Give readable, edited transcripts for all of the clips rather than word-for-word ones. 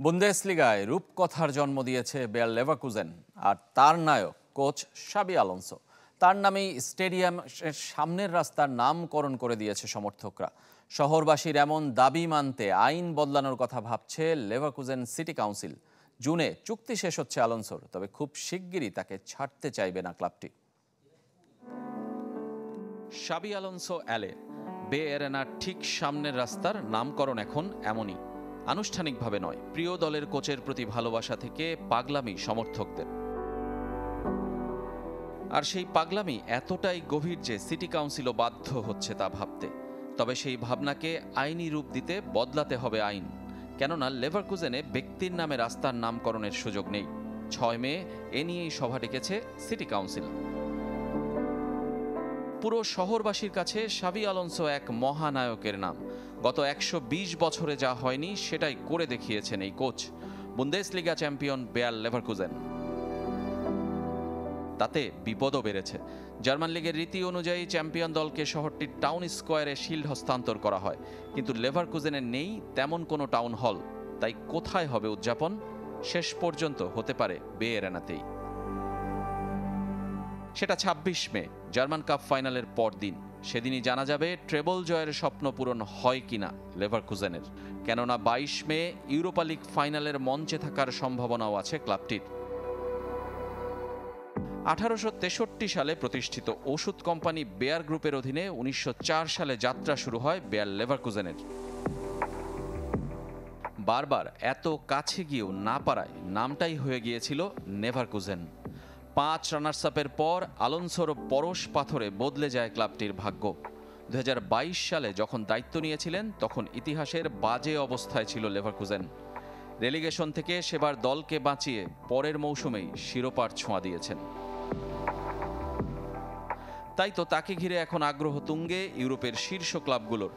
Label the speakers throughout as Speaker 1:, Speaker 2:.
Speaker 1: বুন্দেসলিগায় রূপকথার জন্ম দিয়েছে বেয়ার লেভারকুজেন, আর তার নায়ক কোচ শাবি আলোনসো। তার নামেই স্টেডিয়ামের সামনের রাস্তার নামকরণ করে দিয়েছে সমর্থকরা। শহরবাসীর এমন দাবি মানতে আইন বদলানোর কথা ভাবছে লেভারকুজেন সিটি কাউন্সিল। জুনে চুক্তি শেষ হচ্ছে আলোনসোর, তবে খুব শিগগিরই তাকে ছাড়তে চাইবে না ক্লাবটি। শাবি আলোনসো অ্যালে, বে এরেনার ঠিক সামনের রাস্তার নামকরণ এখন এমনই, আনুষ্ঠানিকভাবে নয়, প্রিয় দলের কোচের প্রতি ভালোবাসা থেকে পাগলামি সমর্থকদের। আর সেই পাগলামি এতটাই গভীর যে সিটি কাউন্সিলও বাধ্য হচ্ছে তা ভাবতে। তবে সেই ভাবনাকে আইনি রূপ দিতে বদলাতে হবে আইন, কেননা লেভারকুজেনে ব্যক্তির নামে রাস্তার নামকরণের সুযোগ নেই। 6 মে এ নিয়েই সভা ডেকেছে সিটি কাউন্সিল। পুরো শহরবাসীর কাছে শাবি আলোনসো এক মহানায়কের নাম। গত 120 বছরে যা হয়নি সেটাই করে দেখিয়েছেন এই কোচ। বুন্দেসলিগা চ্যাম্পিয়ন বেয়ার লেভারকুজেন, তাতে বিপদও বেড়েছে। জার্মান লিগের রীতি অনুযায়ী চ্যাম্পিয়ন দলকে শহরটির টাউন স্কোয়ারে শিল্ড হস্তান্তর করা হয়, কিন্তু লেভারকুজেনের নেই তেমন কোনো টাউন হল। তাই কোথায় হবে উদযাপন? শেষ পর্যন্ত হতে পারে বে এরেনাতেই। সেটা 26 মে, জার্মান কাপ ফাইনালের পরদিন। সেদিনই জানা যাবে ট্রেবল জয়ের স্বপ্ন পূরণ হয় কিনা লেভারকুজেনের, কেননা 22 মে ইউরোপা লিগ ফাইনালের মঞ্চে থাকার সম্ভাবনাও আছে ক্লাবটির। 1863 সালে প্রতিষ্ঠিত ওষুধ কোম্পানি বেয়ার গ্রুপের অধীনে 1904 সালে যাত্রা শুরু হয় বেয়ার লেভারকুজেনের। বারবার এত কাছে গিয়েও না পারায় নামটাই হয়ে গিয়েছিল নেভারকুজেন। 5 রানার্স আপের পর আলোনসোর পরশ পাথরে বদলে যায় ক্লাবটির ভাগ্য। 2022 সালে যখন দায়িত্ব নিয়েছিলেন তখন ইতিহাসের বাজে অবস্থায় ছিল লেভারকুজেন। রেলিগেশন থেকে সেবার দলকে বাঁচিয়ে পরের মৌসুমেই শিরোপার ছোঁয়া দিয়েছেন। তাই তো তাকে ঘিরে এখন আগ্রহ তুঙ্গে ইউরোপের শীর্ষ ক্লাবগুলোর।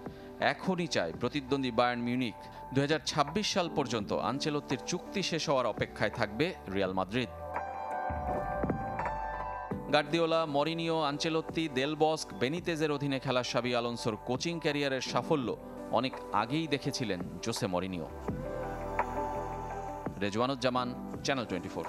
Speaker 1: এখনই চায় প্রতিদ্বন্দ্বী বায়ার্ন মিউনিখ। 2026 সাল পর্যন্ত আনচেলত্তির চুক্তি শেষ হওয়ার অপেক্ষায় থাকবে Real Madrid. Guardiola, Mourinho, Ancelotti, Del Bosque, বেনিতেজের অধীনে খেলা শাবি আলোনসোর কোচিং ক্যারিয়ারের সাফল্য অনেক আগেই দেখেছিলেন জোসে মরিনিও। রেজওয়ানুজ্জামান, চ্যানেল 24।